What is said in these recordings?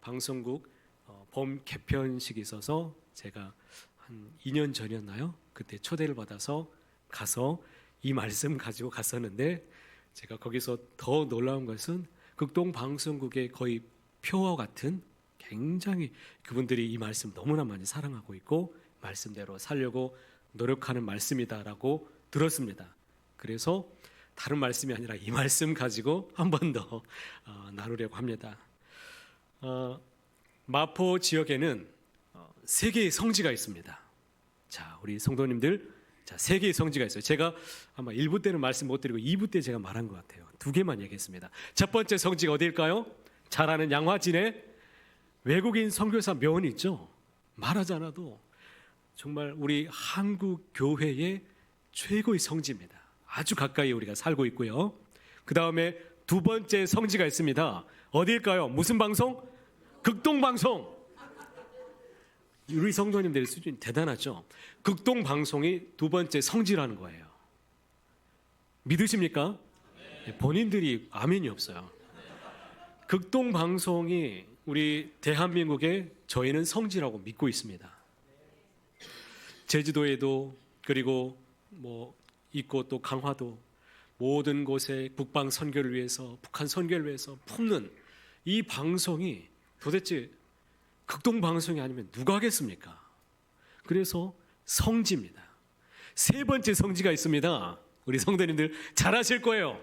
방송국 봄 개편식이 있어서 제가 한 2년 전이었나요? 그때 초대를 받아서 가서 이 말씀 가지고 갔었는데, 제가 거기서 더 놀라운 것은 극동 방송국의 거의 표와 같은, 굉장히 그분들이 이 말씀 너무나 많이 사랑하고 있고 말씀대로 살려고 노력하는 말씀이다라고 들었습니다. 그래서 다른 말씀이 아니라 이 말씀 가지고 한 번 더 나누려고 합니다. 마포 지역에는 세 개의 성지가 있습니다. 자, 우리 성도님들, 자, 세 개의 성지가 있어요. 제가 아마 1부 때는 말씀 못 드리고 2부 때 제가 말한 것 같아요. 두 개만 얘기했습니다. 첫 번째 성지가 어디일까요? 잘 아는 양화진에 외국인 선교사 묘원이 있죠. 말하지 않아도 정말 우리 한국 교회의 최고의 성지입니다. 아주 가까이 우리가 살고 있고요. 그 다음에 두 번째 성지가 있습니다. 어디일까요? 무슨 방송? 극동방송. 우리 성도님들의 수준이 대단하죠. 극동방송이 두 번째 성지라는 거예요. 믿으십니까? 본인들이 아멘이 없어요. 극동방송이 우리 대한민국의 저희는 성지라고 믿고 있습니다. 제주도에도, 그리고 있고 또 강화도, 모든 곳에 북방 선교를 위해서, 북한 선교를 위해서 품는 이 방송이 도대체 극동방송이 아니면 누가 하겠습니까? 그래서 성지입니다. 세 번째 성지가 있습니다. 우리 성도님들 잘 아실 거예요.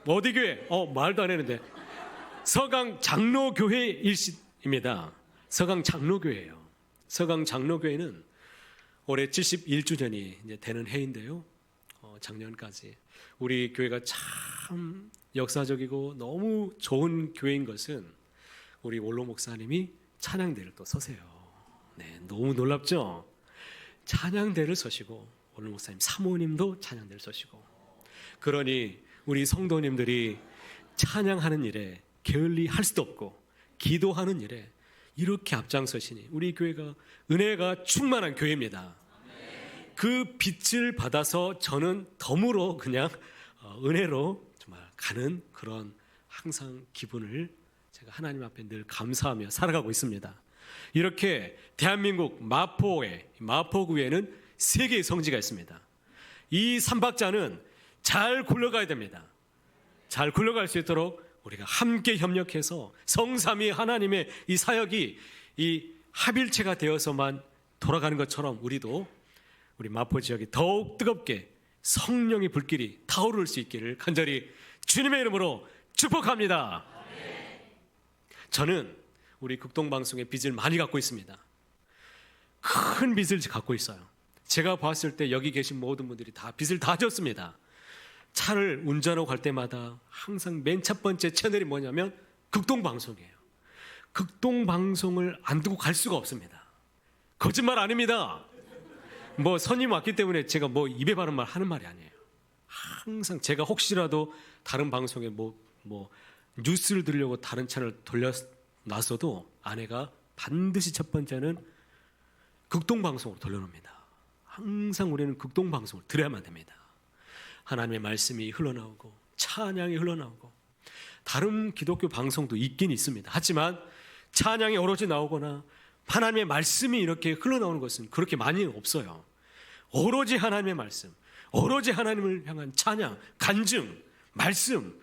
어디 교회? 말도 안 했는데 서강 장로교회 일시입니다. 서강 장로교회예요. 서강 장로교회는 올해 71주년이 이제 되는 해인데요. 작년까지 우리 교회가 참 역사적이고 너무 좋은 교회인 것은 우리 원로 목사님이 찬양대를 또 서세요. 네, 너무 놀랍죠? 찬양대를 서시고 원로 목사님 사모님도 찬양대를 서시고, 그러니 우리 성도님들이 찬양하는 일에 게을리 할 수도 없고 기도하는 일에 이렇게 앞장서시니 우리 교회가 은혜가 충만한 교회입니다. 그 빛을 받아서 저는 덤으로 그냥 은혜로 정말 가는 그런 항상 기분을 제가 하나님 앞에 늘 감사하며 살아가고 있습니다. 이렇게 대한민국 마포구에는 세 개의 성지가 있습니다. 이 삼박자는 잘 굴러가야 됩니다. 잘 굴러갈 수 있도록 우리가 함께 협력해서 성삼위 하나님의 이 사역이 이 합일체가 되어서만 돌아가는 것처럼 우리도 우리 마포 지역이 더욱 뜨겁게 성령의 불길이 타오를 수 있기를 간절히 주님의 이름으로 축복합니다. 저는 우리 극동방송의 빚을 많이 갖고 있습니다. 큰 빚을 갖고 있어요. 제가 봤을 때 여기 계신 모든 분들이 다 빚을 다 졌습니다. 차를 운전하고 갈 때마다 항상 맨 첫 번째 채널이 뭐냐면 극동방송이에요. 극동방송을 안 두고 갈 수가 없습니다. 거짓말 아닙니다. 선임 왔기 때문에 제가 입에 바른 말 하는 말이 아니에요. 항상 제가 혹시라도 다른 방송에 뉴스를 들으려고 다른 채널 돌려놨어도 아내가 반드시 첫 번째는 극동방송으로 돌려놓습니다. 항상 우리는 극동방송을 들어야만 됩니다. 하나님의 말씀이 흘러나오고 찬양이 흘러나오고, 다른 기독교 방송도 있긴 있습니다. 하지만 찬양이 오로지 나오거나 하나님의 말씀이 이렇게 흘러나오는 것은 그렇게 많이 없어요. 오로지 하나님의 말씀, 오로지 하나님을 향한 찬양, 간증, 말씀,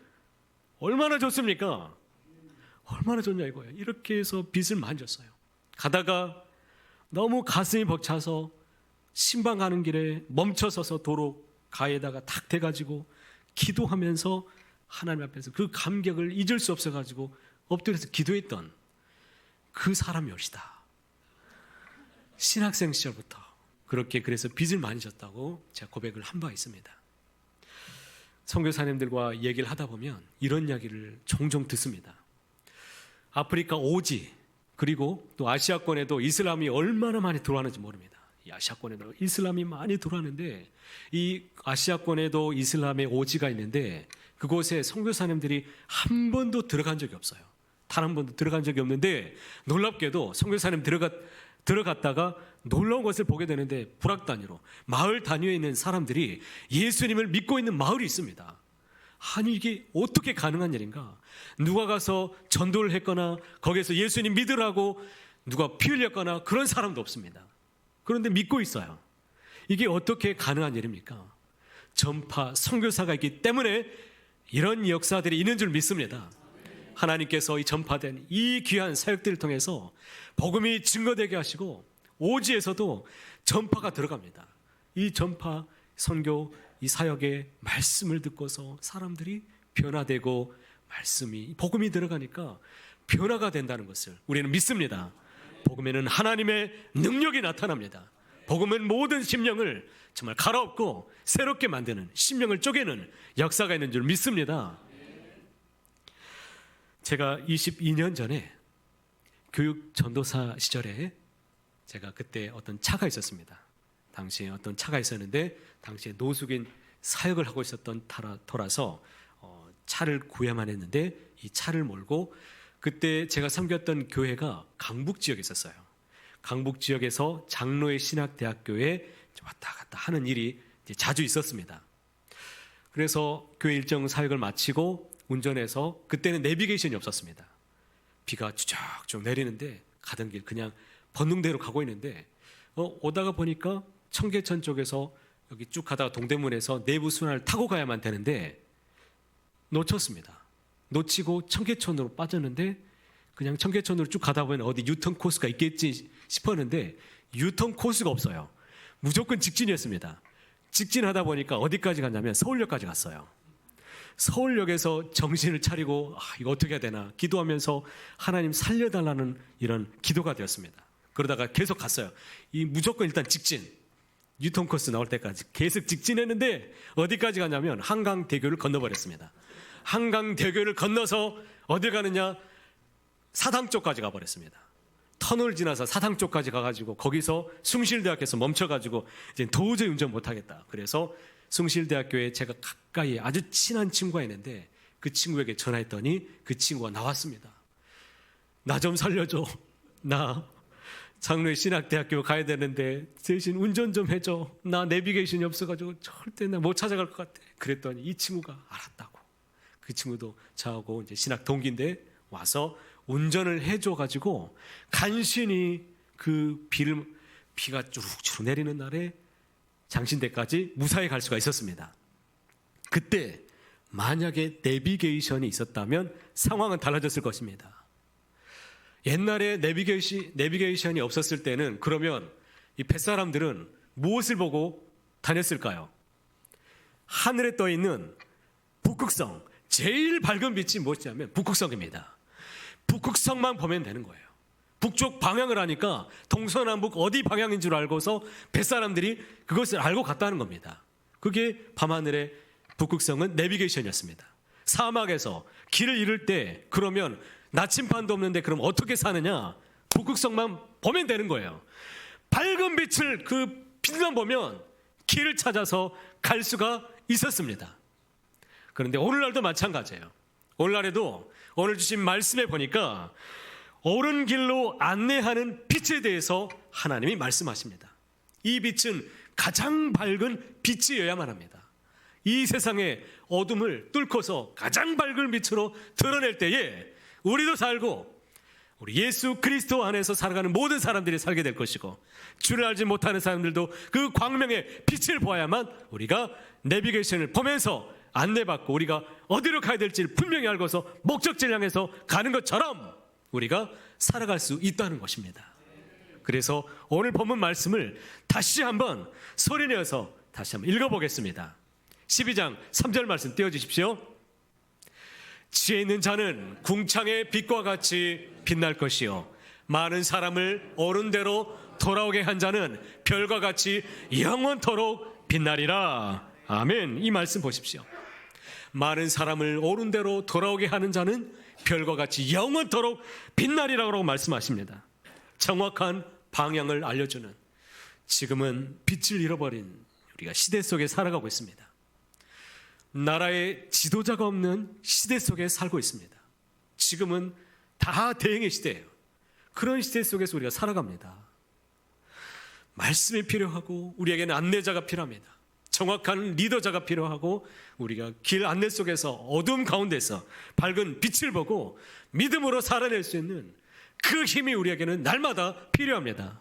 얼마나 좋습니까? 얼마나 좋냐 이거예요. 이렇게 해서 빚을 많이 졌어요. 가다가 너무 가슴이 벅차서 신방 가는 길에 멈춰서서 도로 가에다가 탁 대가지고 기도하면서 하나님 앞에서 그 감격을 잊을 수 없어가지고 엎드려서 기도했던 그 사람이 오시다. 신학생 시절부터 그래서 빚을 많이 졌다고 제가 고백을 한 바 있습니다. 선교사님들과 얘기를 하다 보면 이런 이야기를 종종 듣습니다. 아프리카 오지, 그리고 또 아시아권에도 이슬람이 얼마나 많이 들어왔는지 모릅니다. 이 아시아권에도 이슬람이 많이 들어왔는데, 이 아시아권에도 이슬람의 오지가 있는데 그곳에 선교사님들이 한 번도 들어간 적이 없어요. 단 한 번도 들어간 적이 없는데, 놀랍게도 선교사님 들어갔다가 놀라운 것을 보게 되는데, 불악 단위로 마을 단위에 있는 사람들이 예수님을 믿고 있는 마을이 있습니다. 아니 이게 어떻게 가능한 일인가? 누가 가서 전도를 했거나 거기에서 예수님 믿으라고 누가 피 흘렸거나 그런 사람도 없습니다. 그런데 믿고 있어요. 이게 어떻게 가능한 일입니까? 전파 선교사가 있기 때문에 이런 역사들이 있는 줄 믿습니다. 하나님께서 이 전파된 이 귀한 사역들을 통해서 복음이 증거되게 하시고 오지에서도 전파가 들어갑니다. 이 전파 선교 이 사역의 말씀을 듣고서 사람들이 변화되고 말씀이 복음이 들어가니까 변화가 된다는 것을 우리는 믿습니다. 복음에는 하나님의 능력이 나타납니다. 복음은 모든 심령을 정말 갈아엎고 새롭게 만드는, 심령을 쪼개는 역사가 있는 줄 믿습니다. 제가 22년 전에 교육 전도사 시절에 제가 그때 어떤 차가 있었습니다. 당시에 어떤 차가 있었는데 당시에 노숙인 사역을 하고 있었던 터라서 차를 구해야만 했는데 이 차를 몰고 그때 제가 섬겼던 교회가 강북 지역에 있었어요. 강북 지역에서 장로의 신학대학교에 왔다 갔다 하는 일이 자주 있었습니다. 그래서 교회 일정 사역을 마치고 운전해서 그때는 내비게이션이 없었습니다. 비가 추적추적 내리는데 가던 길 그냥 번능대로 가고 있는데 오다가 보니까 청계천 쪽에서 여기 쭉 가다가 동대문에서 내부 순환을 타고 가야만 되는데 놓쳤습니다. 놓치고 청계천으로 빠졌는데 그냥 청계천으로 쭉 가다 보면 어디 유턴 코스가 있겠지 싶었는데 유턴 코스가 없어요. 무조건 직진이었습니다. 직진하다 보니까 어디까지 갔냐면 서울역까지 갔어요. 서울역에서 정신을 차리고 이거 어떻게 해야 되나 기도하면서 하나님 살려달라는 이런 기도가 되었습니다. 그러다가 계속 갔어요. 이 무조건 일단 직진, 유턴 코스 나올 때까지 계속 직진했는데 어디까지 갔냐면 한강대교를 건너버렸습니다. 한강대교를 건너서 어딜 가느냐, 사당 쪽까지 가버렸습니다. 터널 지나서 사당 쪽까지 가가지고 거기서 숭실대학교에서 멈춰가지고 이제 도저히 운전 못하겠다. 그래서 숭실대학교에 제가 가까이 아주 친한 친구가 있는데 그 친구에게 전화했더니 그 친구가 나왔습니다. 나 좀 살려줘. 나 장로의 신학대학교 가야 되는데 대신 운전 좀 해줘. 나 내비게이션이 없어가지고 절대 나 못 찾아갈 것 같아. 그랬더니 이 친구가 알았다고. 그 친구도 저하고 이제 신학 동기인데 와서 운전을 해줘가지고 간신히 그 비가 주룩주룩 내리는 날에 장신대까지 무사히 갈 수가 있었습니다. 그때 만약에 내비게이션이 있었다면 상황은 달라졌을 것입니다. 옛날에 내비게이션이 없었을 때는 그러면 이 뱃사람들은 무엇을 보고 다녔을까요? 하늘에 떠 있는 북극성, 제일 밝은 빛이 무엇이냐면 북극성입니다. 북극성만 보면 되는 거예요. 북쪽 방향을 하니까 동서남북 어디 방향인 줄 알고서 뱃사람들이 그것을 알고 갔다는 겁니다. 그게 밤하늘의 북극성은 내비게이션이었습니다. 사막에서 길을 잃을 때 그러면 나침반도 없는데 그럼 어떻게 사느냐? 북극성만 보면 되는 거예요. 밝은 빛을 그 빛만 보면 길을 찾아서 갈 수가 있었습니다. 그런데 오늘날도 마찬가지예요. 오늘날에도 오늘 주신 말씀에 보니까 옳은 길로 안내하는 빛에 대해서 하나님이 말씀하십니다. 이 빛은 가장 밝은 빛이어야만 합니다. 이 세상의 어둠을 뚫고서 가장 밝은 빛으로 드러낼 때에 우리도 살고 우리 예수 그리스도 안에서 살아가는 모든 사람들이 살게 될 것이고 주를 알지 못하는 사람들도 그 광명의 빛을 보아야만 우리가 내비게이션을 보면서 안내받고 우리가 어디로 가야 될지를 분명히 알고서 목적지를 향해서 가는 것처럼 우리가 살아갈 수 있다는 것입니다. 그래서 오늘 본문 말씀을 다시 한번 소리내어서 다시 한번 읽어보겠습니다. 12장 3절 말씀 띄워주십시오. 지혜 있는 자는 궁창의 빛과 같이 빛날 것이요 많은 사람을 옳은 대로 돌아오게 한 자는 별과 같이 영원토록 빛나리라. 아멘. 이 말씀 보십시오. 많은 사람을 옳은 대로 돌아오게 하는 자는 별과 같이 영원토록 빛나리라고 말씀하십니다. 정확한 방향을 알려주는, 지금은 빛을 잃어버린 우리가 시대 속에 살아가고 있습니다. 나라의 지도자가 없는 시대 속에 살고 있습니다. 지금은 다 대행의 시대예요. 그런 시대 속에서 우리가 살아갑니다. 말씀이 필요하고 우리에게는 안내자가 필요합니다. 정확한 리더자가 필요하고 우리가 길 안내 속에서 어둠 가운데서 밝은 빛을 보고 믿음으로 살아낼 수 있는 그 힘이 우리에게는 날마다 필요합니다.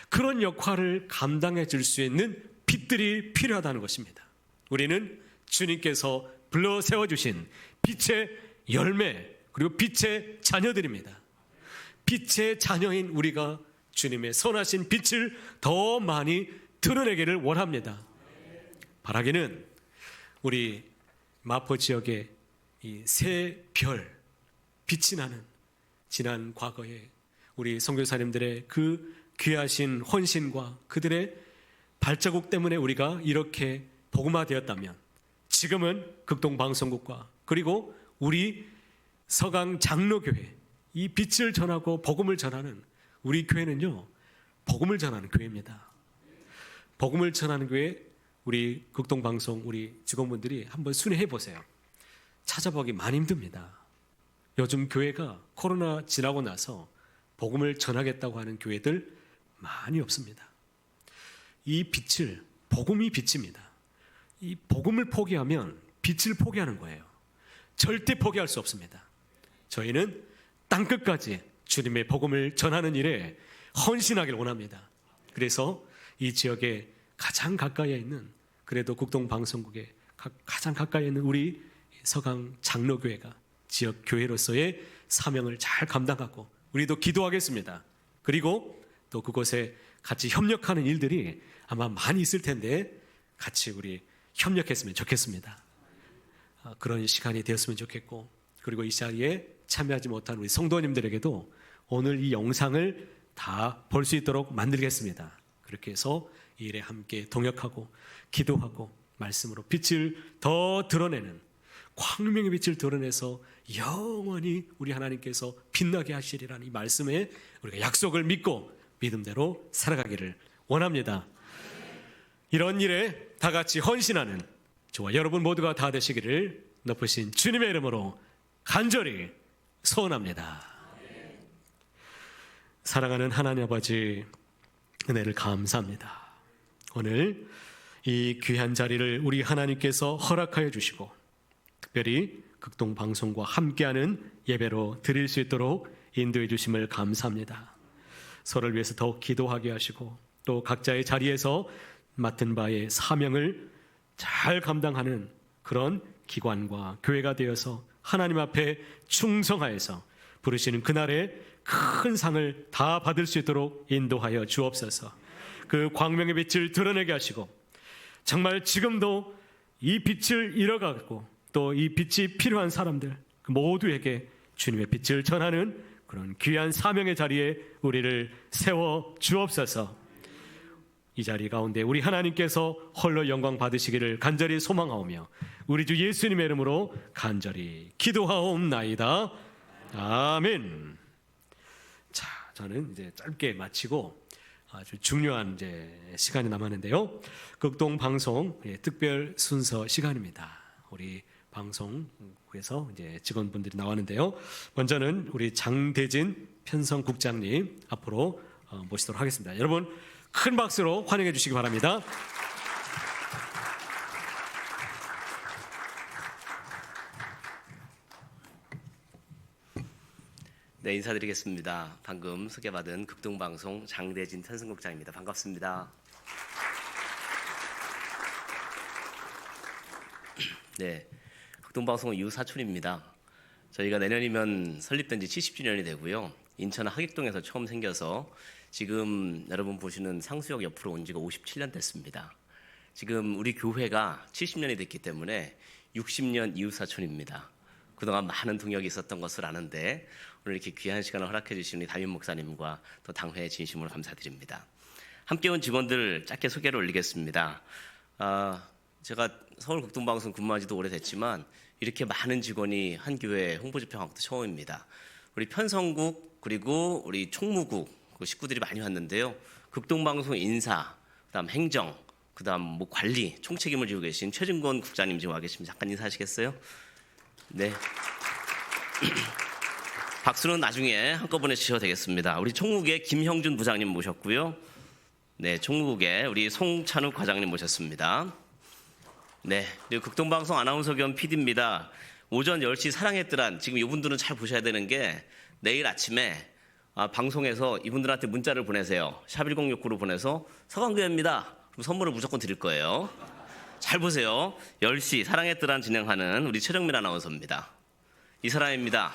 그런 역할을 감당해 줄 수 있는 빛들이 필요하다는 것입니다. 우리는 주님께서 불러 세워주신 빛의 열매 그리고 빛의 자녀들입니다. 빛의 자녀인 우리가 주님의 선하신 빛을 더 많이 드러내기를 원합니다. 바라기는 우리 마포 지역에 이 새 별, 빛이 나는 지난 과거에 우리 선교사님들의 그 귀하신 헌신과 그들의 발자국 때문에 우리가 이렇게 복음화되었다면 지금은 극동방송국과 그리고 우리 서강 장로교회 이 빛을 전하고 복음을 전하는 우리 교회는요, 복음을 전하는 교회입니다. 복음을 전하는 교회 우리 극동방송 우리 직원분들이 한번 순회해 보세요. 찾아보기 많이 힘듭니다. 요즘 교회가 코로나 지나고 나서 복음을 전하겠다고 하는 교회들 많이 없습니다. 이 빛을 복음이 빛입니다. 이 복음을 포기하면 빛을 포기하는 거예요. 절대 포기할 수 없습니다. 저희는 땅끝까지 주님의 복음을 전하는 일에 헌신하길 원합니다. 그래서 이 지역에 가장 가까이에 있는 그래도 극동방송국에 가장 가까이에 있는 우리 서강 장로교회가 지역 교회로서의 사명을 잘 감당하고 우리도 기도하겠습니다. 그리고 또 그곳에 같이 협력하는 일들이 아마 많이 있을 텐데 같이 우리 협력했으면 좋겠습니다. 그런 시간이 되었으면 좋겠고 그리고 이 자리에 참여하지 못한 우리 성도님들에게도 오늘 이 영상을 다 볼 수 있도록 만들겠습니다. 그렇게 해서 이 일에 함께 동역하고 기도하고 말씀으로 빛을 더 드러내는 광명의 빛을 드러내서 영원히 우리 하나님께서 빛나게 하시리라는 이 말씀에 우리가 약속을 믿고 믿음대로 살아가기를 원합니다. 이런 일에 다 같이 헌신하는 저와 여러분 모두가 다 되시기를 높으신 주님의 이름으로 간절히 소원합니다. 사랑하는 하나님 아버지, 은혜를 감사합니다. 오늘 이 귀한 자리를 우리 하나님께서 허락하여 주시고 특별히 극동방송과 함께하는 예배로 드릴 수 있도록 인도해 주심을 감사합니다. 서로를 위해서 더욱 기도하게 하시고 또 각자의 자리에서 맡은 바의 사명을 잘 감당하는 그런 기관과 교회가 되어서 하나님 앞에 충성하여서 부르시는 그날에 큰 상을 다 받을 수 있도록 인도하여 주옵소서. 그 광명의 빛을 드러내게 하시고 정말 지금도 이 빛을 잃어가고 또 이 빛이 필요한 사람들 모두에게 주님의 빛을 전하는 그런 귀한 사명의 자리에 우리를 세워 주옵소서. 이 자리 가운데 우리 하나님께서 홀로 영광 받으시기를 간절히 소망하오며 우리 주 예수님의 이름으로 간절히 기도하옵나이다. 아멘. 자, 저는 이제 짧게 마치고 아주 중요한 이제 시간이 남았는데요. 극동 방송 특별 순서 시간입니다. 우리 방송국에서 이제 직원분들이 나왔는데요. 먼저는 우리 장대진 편성국장님 앞으로 모시도록 하겠습니다. 여러분 큰 박수로 환영해 주시기 바랍니다. 네, 인사드리겠습니다. 방금 소개받은 극동방송 장대진 편성국장입니다. 반갑습니다. 네, 극동방송은 이웃 사촌입니다. 저희가 내년이면 설립된 지 70주년이 되고요. 인천 하객동에서 처음 생겨서 지금 여러분 보시는 상수역 옆으로 온 지가 57년 됐습니다. 지금 우리 교회가 70년이 됐기 때문에 60년 이웃 사촌입니다. 그동안 많은 동역이 있었던 것을 아는데 오늘 이렇게 귀한 시간을 허락해 주신 우리 담임 목사님과 또 당회에 진심으로 감사드립니다. 함께 온 직원들 짧게 소개를 올리겠습니다. 제가 서울 극동방송 근무한 지도 오래됐지만 이렇게 많은 직원이 한 교회 홍보집행 것도 처음입니다. 우리 편성국 그리고 우리 총무국 그 식구들이 많이 왔는데요. 극동방송 인사, 그다음 행정, 그다음 뭐 관리, 총책임을 지고 계신 최진권 국장님 지금 와 계십니다. 잠깐 인사하시겠어요? 네. 박수는 나중에 한꺼번에 치셔도 되겠습니다. 우리 총무국의 김형준 부장님 모셨고요. 네, 총무국의 우리 송찬욱 과장님 모셨습니다. 네, 그리고 극동방송 아나운서 겸 PD입니다. 오전 10시 사랑의 뜨란, 지금 이분들은 잘 보셔야 되는 게 내일 아침에 방송에서 이분들한테 문자를 보내세요. 샵 1069로 보내서 서강교회입니다. 그럼 선물을 무조건 드릴 거예요. 잘 보세요. 10시 사랑의 뜨란 진행하는 우리 최정민 아나운서입니다. 이 사람입니다.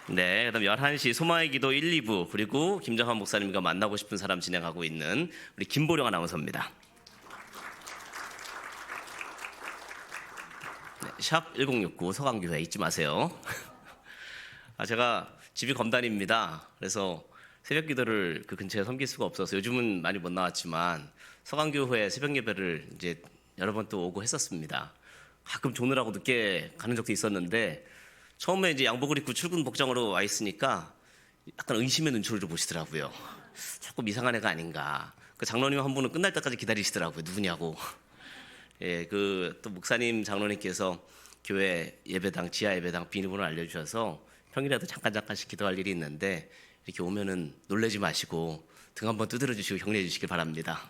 네, 그다음 11시 소마의 기도 1, 2부, 그리고 김정한 목사님과 만나고 싶은 사람 진행하고 있는 우리 김보령 아나운서입니다. 네, 샵 1069 서강교회 잊지 마세요. 제가 집이 검단입니다. 그래서 새벽 기도를 그 근처에 섬길 수가 없어서 요즘은 많이 못 나왔지만 서강교회 새벽 예배를 이제 여러 번 또 오고 했었습니다. 가끔 조느라고 늦게 가는 적도 있었는데 처음에 이제 양복을 입고 출근 복장으로 와 있으니까 약간 의심의 눈초리를 보시더라고요. 조금 이상한 애가 아닌가. 그 장로님 한 분은 끝날 때까지 기다리시더라고요. 누구냐고. 예, 그 또 목사님 장로님께서 교회 예배당, 지하 예배당 비밀번호 알려주셔서 평일에도 잠깐씩 기도할 일이 있는데 이렇게 오면은 놀라지 마시고 등 한번 두드려 주시고 격려해 주시길 바랍니다.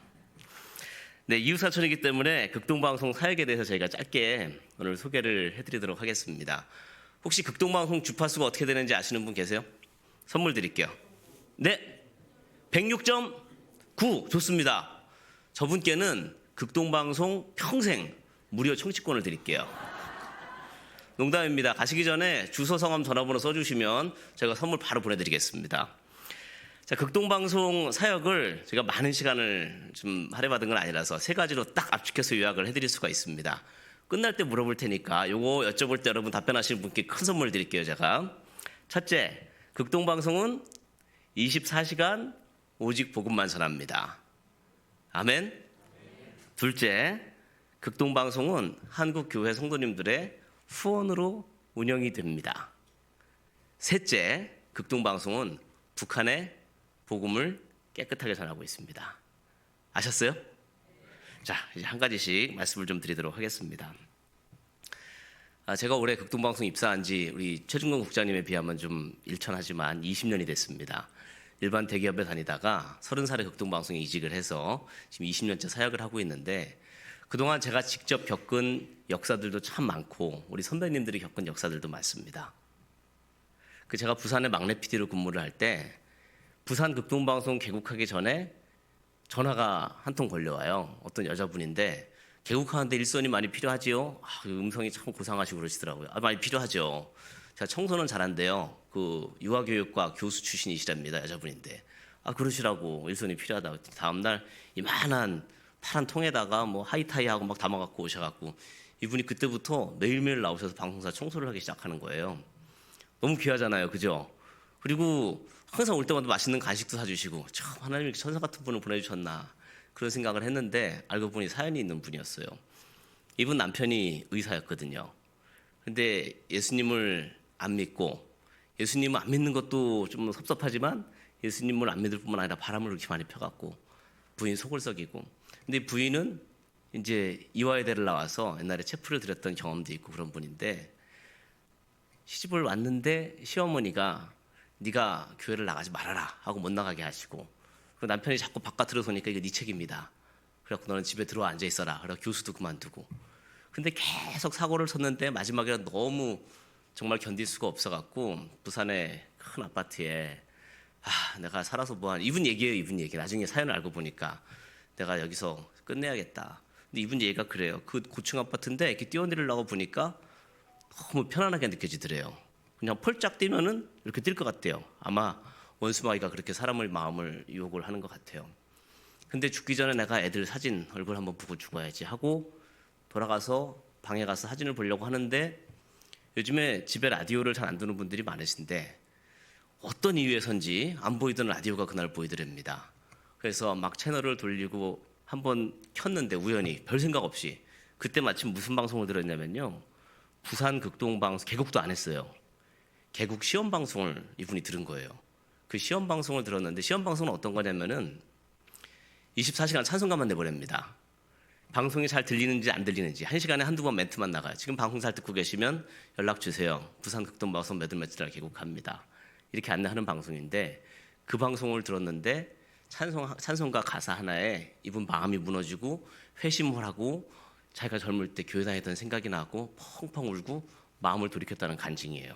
네, 이웃사촌이기 때문에 극동방송 사역에 대해서 저희가 짧게 오늘 소개를 해드리도록 하겠습니다. 혹시 극동방송 주파수가 어떻게 되는지 아시는 분 계세요? 선물 드릴게요. 네, 106.9 좋습니다. 저분께는 극동방송 평생 무료 청취권을 드릴게요. 농담입니다. 가시기 전에 주소, 성함, 전화번호 써주시면 제가 선물 바로 보내드리겠습니다. 자, 극동방송 사역을 제가 많은 시간을 좀 할애받은 건 아니라서 세 가지로 딱 압축해서 요약을 해드릴 수가 있습니다. 끝날 때 물어볼 테니까 요거 여쭤볼 때 여러분 답변하시는 분께 큰 선물 드릴게요, 제가. 첫째, 극동방송은 24시간 오직 복음만 전합니다. 아멘. 둘째, 극동방송은 한국교회 성도님들의 후원으로 운영이 됩니다. 셋째, 극동방송은 북한의 복음을 깨끗하게 전하고 있습니다. 아셨어요? 자, 이제 한 가지씩 말씀을 좀 드리도록 하겠습니다. 제가 올해 극동방송 입사한 지 우리 최중근 국장님에 비하면 좀 일천하지만 20년이 됐습니다. 일반 대기업에 다니다가 30살에 극동방송에 이직을 해서 지금 20년째 사역을 하고 있는데 그동안 제가 직접 겪은 역사들도 참 많고 우리 선배님들이 겪은 역사들도 많습니다. 제가 부산의 막내 PD로 근무를 할 때 부산 극동방송 개국하기 전에 전화가 한 통 걸려와요. 어떤 여자분인데 개국하는데 일손이 많이 필요하지요? 그 음성이 참 고상하시고 그러시더라고요. 많이 필요하죠. 제가 청소는 잘한대요. 그 유아교육과 교수 출신이시랍니다. 여자분인데. 그러시라고 일손이 필요하다고. 다음날 이만한 파란 통에다가 뭐 하이타이하고 막 담아갖고 오셔갖고 이분이 그때부터 매일매일 나오셔서 방송사 청소를 하기 시작하는 거예요. 너무 귀하잖아요. 그죠? 그리고 항상 올 때마다 맛있는 간식도 사주시고 참 하나님이 천사 같은 분을 보내주셨나 그런 생각을 했는데 알고 보니 사연이 있는 분이었어요. 이분 남편이 의사였거든요. 근데 예수님을 안 믿고 예수님을 안 믿는 것도 좀 섭섭하지만 예수님을 안 믿을 뿐만 아니라 바람을 그렇게 많이 펴갖고 부인 속을 썩이고 근데 부인은 이제 이화여대를 나와서 옛날에 체프를 드렸던 경험도 있고 그런 분인데 시집을 왔는데 시어머니가 네가 교회를 나가지 말아라 하고 못 나가게 하시고 남편이 자꾸 바깥으로 서니까 이거 네 책임이다. 그래갖고 너는 집에 들어와 앉아 있어라. 그래서 교수도 그만두고. 근데 계속 사고를 쳤는데 마지막에 너무 정말 견딜 수가 없어갖고 부산의 큰 아파트에 내가 살아서 뭐하니 이분 얘기예요. 이분 얘기. 나중에 사연을 알고 보니까 내가 여기서 끝내야겠다. 근데 이분 얘기가 그래요. 그 고층 아파트인데 이렇게 뛰어내리려고 보니까 너무 편안하게 느껴지더래요. 그냥 펄짝 뛰면은 이렇게 뛸 것 같대요. 아마 원수마귀가 그렇게 사람의 마음을 유혹을 하는 것 같아요. 근데 죽기 전에 내가 애들 사진 얼굴 한번 보고 죽어야지 하고 돌아가서 방에 가서 사진을 보려고 하는데 요즘에 집에 라디오를 잘 안 듣는 분들이 많으신데 어떤 이유에선지 안 보이던 라디오가 그날 보이더랍니다. 그래서 막 채널을 돌리고 한번 켰는데 우연히 별 생각 없이 그때 마침 무슨 방송을 들었냐면요. 부산 극동방송 개국도 안 했어요. 개국 시험 방송을 이분이 들은 거예요. 그 시험 방송을 들었는데 시험 방송은 어떤 거냐면은 24시간 찬송가만 내보냅니다. 방송이 잘 들리는지 안 들리는지 1시간에 한두 번 멘트만 나가요. 지금 방송 잘 듣고 계시면 연락 주세요. 부산 극동방송 몇월 며칠 날 개국합니다. 이렇게 안내하는 방송인데 그 방송을 들었는데 찬송가 가사 하나에 이분 마음이 무너지고 회심을 하고 자기가 젊을 때 교회 다녔던 생각이 나고 펑펑 울고 마음을 돌이켰다는 간증이에요.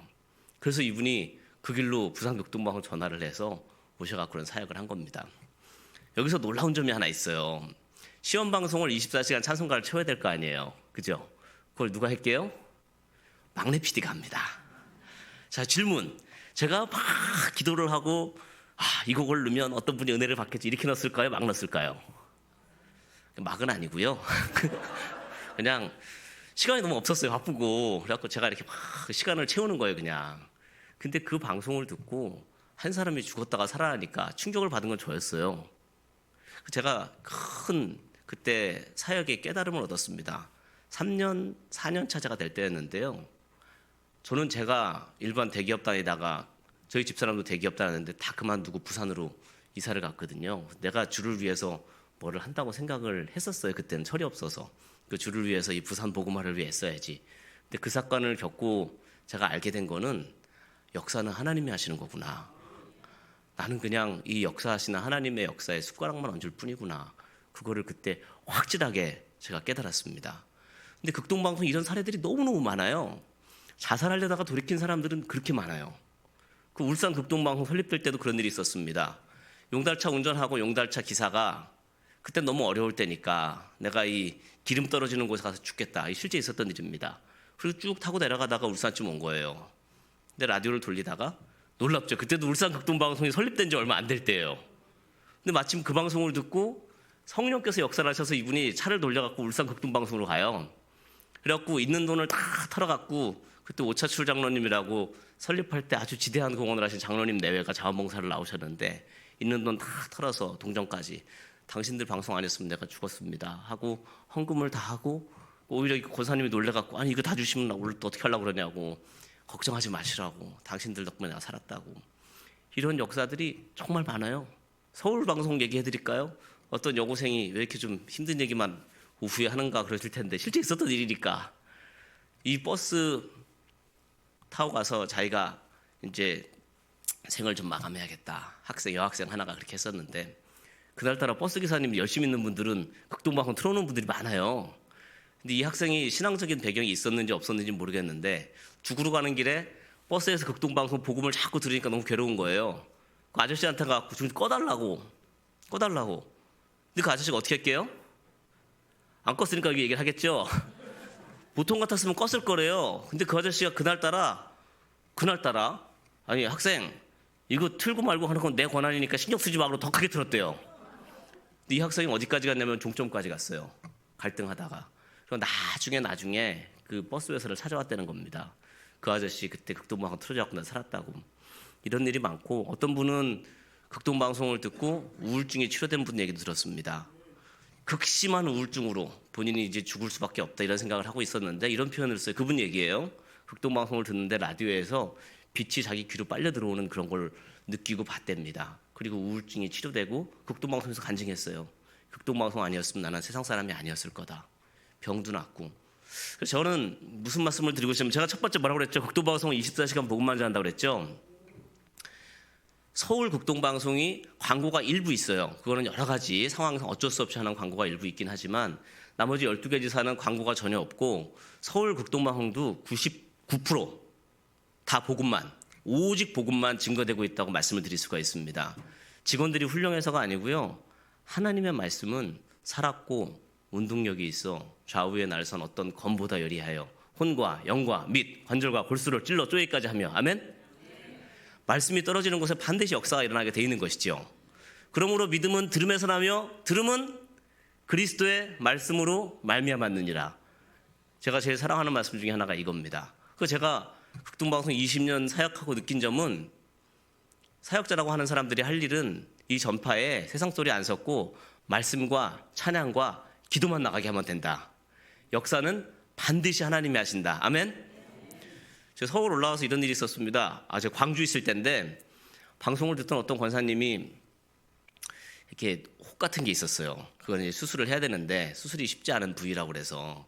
그래서 이분이 그 길로 부산극동방송 전화를 해서 오셔갖고 그런 사역을 한 겁니다. 여기서 놀라운 점이 하나 있어요. 시험 방송을 24시간 찬송가를 채워야 될 거 아니에요. 그죠? 그걸 누가 할게요? 막내 PD가 합니다. 자, 질문. 제가 막 기도를 하고 이 곡을 넣으면 어떤 분이 은혜를 받겠지 이렇게 넣었을까요? 막 넣었을까요? 막은 아니고요. 그냥 시간이 너무 없었어요. 바쁘고. 그래갖고 제가 이렇게 막 시간을 채우는 거예요, 그냥. 근데 그 방송을 듣고 한 사람이 죽었다가 살아나니까 충격을 받은 건 저였어요. 제가 큰 그때 사역의 깨달음을 얻었습니다. 3년, 4년 차제가 될 때였는데요. 저는 제가 일반 대기업 다니다가 저희 집사람도 대기업 다녔는데 다 그만두고 부산으로 이사를 갔거든요. 내가 주를 위해서 뭐를 한다고 생각을 했었어요. 그때는 철이 없어서. 그 주를 위해서 이 부산 복음화를 위해 써야지. 근데 그 사건을 겪고 제가 알게 된 거는 역사는 하나님이 하시는 거구나. 나는 그냥 이 역사하시는 하나님의 역사에 숟가락만 얹을 뿐이구나. 그거를 그때 확실하게 제가 깨달았습니다. 근데 극동방송 이런 사례들이 너무너무 많아요. 자살하려다가 돌이킨 사람들은 그렇게 많아요. 그 울산 극동방송 설립될 때도 그런 일이 있었습니다. 용달차 운전하고 용달차 기사가 그때 너무 어려울 때니까 내가 이 기름 떨어지는 곳에 가서 죽겠다. 이 실제 있었던 일입니다. 그리고 쭉 타고 내려가다가 울산쯤 온 거예요. 근데 라디오를 돌리다가 놀랍죠. 그때도 울산 극동방송이 설립된 지 얼마 안 될 때예요. 근데 마침 그 방송을 듣고 성령께서 역사를 하셔서 이분이 차를 돌려갖고 울산 극동방송으로 가요. 그래갖고 있는 돈을 다 털어갖고 그때 오차출 장로님이라고 설립할 때 아주 지대한 공헌을 하신 장로님 내외가 자원봉사를 나오셨는데 있는 돈 다 털어서 동정까지 당신들 방송 안 했으면 내가 죽었습니다 하고 헌금을 다 하고 오히려 권사님이 놀래갖고 아니 이거 다 주시면 나 오늘 또 어떻게 하려고 그러냐고 걱정하지 마시라고 당신들 덕분에 내가 살았다고. 이런 역사들이 정말 많아요. 서울 방송 얘기해드릴까요? 어떤 여고생이 왜 이렇게 좀 힘든 얘기만 오후에 하는가 그러실 텐데 실제 있었던 일이니까 이 버스 타고 가서 자기가 이제 생을 좀 마감해야겠다. 여학생 하나가 그렇게 했었는데 그날따라 버스 기사님 열심히 있는 분들은 극동방송 틀어놓은 분들이 많아요. 근데 이 학생이 신앙적인 배경이 있었는지 없었는지 모르겠는데 죽으러 가는 길에 버스에서 극동방송 복음을 자꾸 들으니까 너무 괴로운 거예요. 그 아저씨한테 가서 좀 꺼달라고. 근데 그 아저씨가 어떻게 할게요? 안 껐으니까 여기 얘기를 하겠죠. 보통 같았으면 껐을 거래요. 근데 그 아저씨가 그날따라 아니 학생 이거 틀고 말고 하는 건 내 권한이니까 신경 쓰지 마. 더 크게 틀었대요. 근데 이 학생이 어디까지 갔냐면 종점까지 갔어요. 갈등하다가. 그리고 나중에 그 버스 회사를 찾아왔다는 겁니다. 그 아저씨 그때 극동방송 틀어져갖고 난 살았다고. 이런 일이 많고 어떤 분은 극동방송을 듣고 우울증이 치료된 분 얘기도 들었습니다. 극심한 우울증으로 본인이 이제 죽을 수밖에 없다 이런 생각을 하고 있었는데 이런 표현을 써요. 그분 얘기예요. 극동방송을 듣는데 라디오에서 빛이 자기 귀로 빨려 들어오는 그런 걸 느끼고 봤답니다. 그리고 우울증이 치료되고 극동방송에서 간증했어요. 극동방송 아니었으면 나는 세상 사람이 아니었을 거다. 병도 낫고. 그래서 저는 무슨 말씀을 드리고 싶으면 제가 첫 번째 뭐라고 그랬죠? 극동방송은 24시간 복음만 전한다고 그랬죠? 서울 극동방송이 광고가 일부 있어요. 그거는 여러 가지 상황상 어쩔 수 없이 하는 광고가 일부 있긴 하지만 나머지 12개 지사는 광고가 전혀 없고 서울 극동방송도 99% 다 복음만, 오직 복음만 증거되고 있다고 말씀을 드릴 수가 있습니다. 직원들이 훌륭해서가 아니고요. 하나님의 말씀은 살았고 운동력이 있어 좌우의 날선 어떤 검보다 열리하여 혼과 영과 및 관절과 골수를 찔러 쪼개기까지 하며 아멘? 말씀이 떨어지는 곳에 반드시 역사가 일어나게 돼 있는 것이죠. 그러므로 믿음은 들음에서 나며 들음은 그리스도의 말씀으로 말미암았느니라. 제가 제일 사랑하는 말씀 중에 하나가 이겁니다. 그 제가 극동방송 20년 사역하고 느낀 점은 사역자라고 하는 사람들이 할 일은 이 전파에 세상 소리 안 섞고 말씀과 찬양과 기도만 나가게 하면 된다. 역사는 반드시 하나님이 하신다. 아멘? 제가 서울 올라와서 이런 일이 있었습니다. 제가 광주 있을 때인데 방송을 듣던 어떤 권사님이 이렇게 혹 같은 게 있었어요. 그건 이제 수술을 해야 되는데 수술이 쉽지 않은 부위라고 그래서.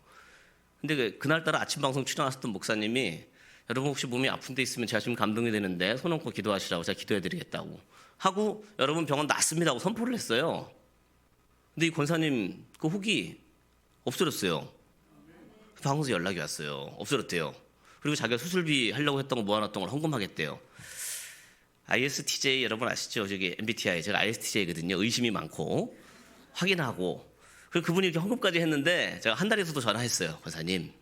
근데 그날따라 아침 방송 출연하셨던 목사님이 여러분 혹시 몸이 아픈 데 있으면 제가 지금 감동이 되는데 손 얹고 기도하시라고 제가 기도해드리겠다고 하고 여러분 병원 낫습니다 하고 선포를 했어요. 근데 이 권사님 그 혹이 없어졌어요. 방송에서 연락이 왔어요. 없어졌대요. 그리고 자기가 수술비 하려고 했던 거 모아놨던 걸 헌금하겠대요. ISTJ 여러분 아시죠? 저기 MBTI 제가 ISTJ거든요. 의심이 많고 확인하고 그리고 그분이 이렇게 헌금까지 했는데 제가 한 달에서도 전화했어요. 권사님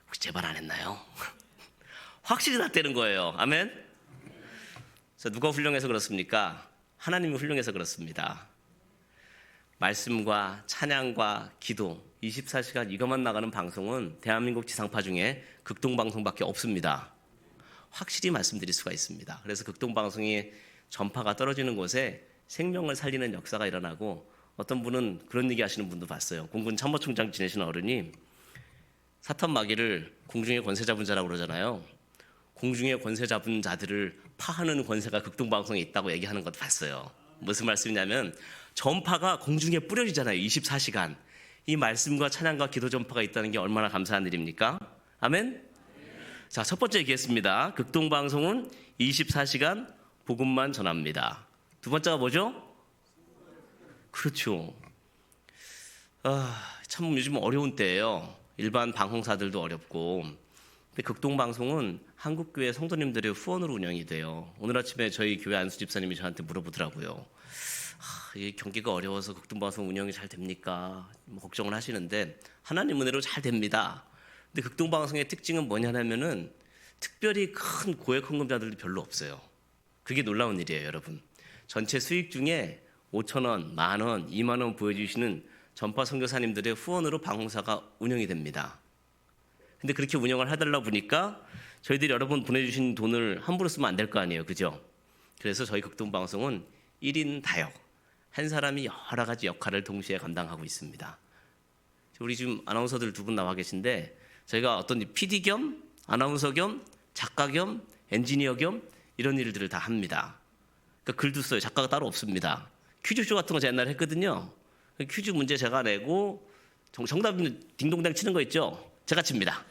혹시 재발 안 했나요? 확실히 낫다는 거예요. 아멘. 그래서 누가 훌륭해서 그렇습니까? 하나님이 훌륭해서 그렇습니다. 말씀과 찬양과 기도 24시간 이것만 나가는 방송은 대한민국 지상파 중에 극동방송밖에 없습니다. 확실히 말씀드릴 수가 있습니다. 그래서 극동방송이 전파가 떨어지는 곳에 생명을 살리는 역사가 일어나고 어떤 분은 그런 얘기 하시는 분도 봤어요. 공군 참모총장 지내시는 어른이 사탄 마귀를 공중의 권세 잡은 자라고 그러잖아요. 공중의 권세 잡은 자들을 파하는 권세가 극동방송에 있다고 얘기하는 것도 봤어요. 무슨 말씀이냐면 전파가 공중에 뿌려지잖아요. 24시간. 이 말씀과 찬양과 기도 전파가 있다는 게 얼마나 감사한 일입니까? 아멘? 자, 첫 번째 얘기했습니다. 극동방송은 24시간 복음만 전합니다. 두 번째가 뭐죠? 그렇죠. 참 요즘 어려운 때예요. 일반 방송사들도 어렵고. 근데 극동방송은 한국교회 성도님들의 후원으로 운영이 돼요. 오늘 아침에 저희 교회 안수 집사님이 저한테 물어보더라고요. 이 경기가 어려워서 극동방송 운영이 잘 됩니까? 걱정을 하시는데 하나님 은혜로 잘 됩니다. 근데 극동방송의 특징은 뭐냐면은 특별히 큰 고액 헌금자들도 별로 없어요. 그게 놀라운 일이에요, 여러분. 전체 수익 중에 5,000원, 10,000원, 20,000원 보여주시는 전파 선교사님들의 후원으로 방송사가 운영이 됩니다. 근데 그렇게 운영을 하달라 보니까 저희들이 여러분 보내주신 돈을 함부로 쓰면 안 될 거 아니에요, 그죠? 그래서 저희 극동방송은 1인 다역, 한 사람이 여러 가지 역할을 동시에 감당하고 있습니다. 우리 지금 아나운서들 두 분 나와 계신데 저희가 어떤 PD 겸 아나운서 겸 작가 겸 엔지니어 겸 이런 일들을 다 합니다. 그러니까 글도 써요. 작가가 따로 없습니다. 퀴즈쇼 같은 거 제가 옛날에 했거든요. 퀴즈 문제 제가 내고 정답은 딩동댕 치는 거 있죠? 제가 칩니다.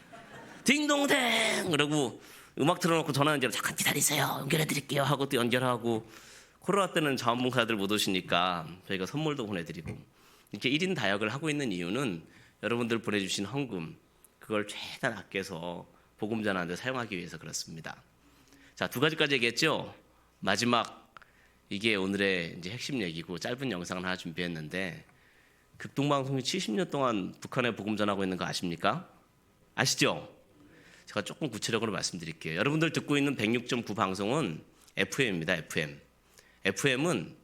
딩동댕! 그러고 음악 틀어놓고 전화 연결 잠깐 기다리세요. 연결해드릴게요 하고 또 연결하고 코로나 때는 자원봉사자들 못 오시니까 저희가 선물도 보내드리고 이렇게 1인 다역을 하고 있는 이유는 여러분들 보내주신 헌금 그걸 최대한 아껴서 복음 전하는 데 사용하기 위해서 그렇습니다. 자, 두 가지까지 얘기했죠. 마지막 이게 오늘의 이제 핵심 얘기고 짧은 영상을 하나 준비했는데 극동방송이 70년 동안 북한에 복음 전하고 있는 거 아십니까? 아시죠? 제가 조금 구체적으로 말씀드릴게요. 여러분들 듣고 있는 106.9 방송은 FM입니다. FM. FM은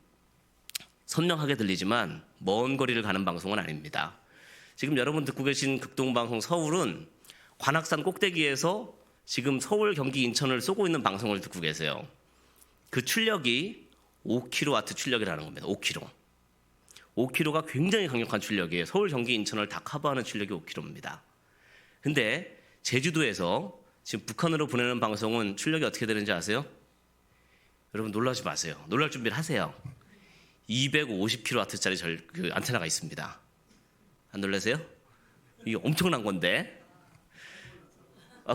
선명하게 들리지만 먼 거리를 가는 방송은 아닙니다. 지금 여러분 듣고 계신 극동방송 서울은 관악산 꼭대기에서 지금 서울, 경기, 인천을 쏘고 있는 방송을 듣고 계세요. 그 출력이 5kW 출력이라는 겁니다. 5kW. 5kW가 굉장히 강력한 출력이에요. 서울, 경기, 인천을 다 커버하는 출력이 5kW입니다. 근데 제주도에서 지금 북한으로 보내는 방송은 출력이 어떻게 되는지 아세요? 여러분 놀라지 마세요. 놀랄 준비를 하세요. 250kW짜리 그 안테나가 있습니다. 안 놀라세요? 이게 엄청난 건데.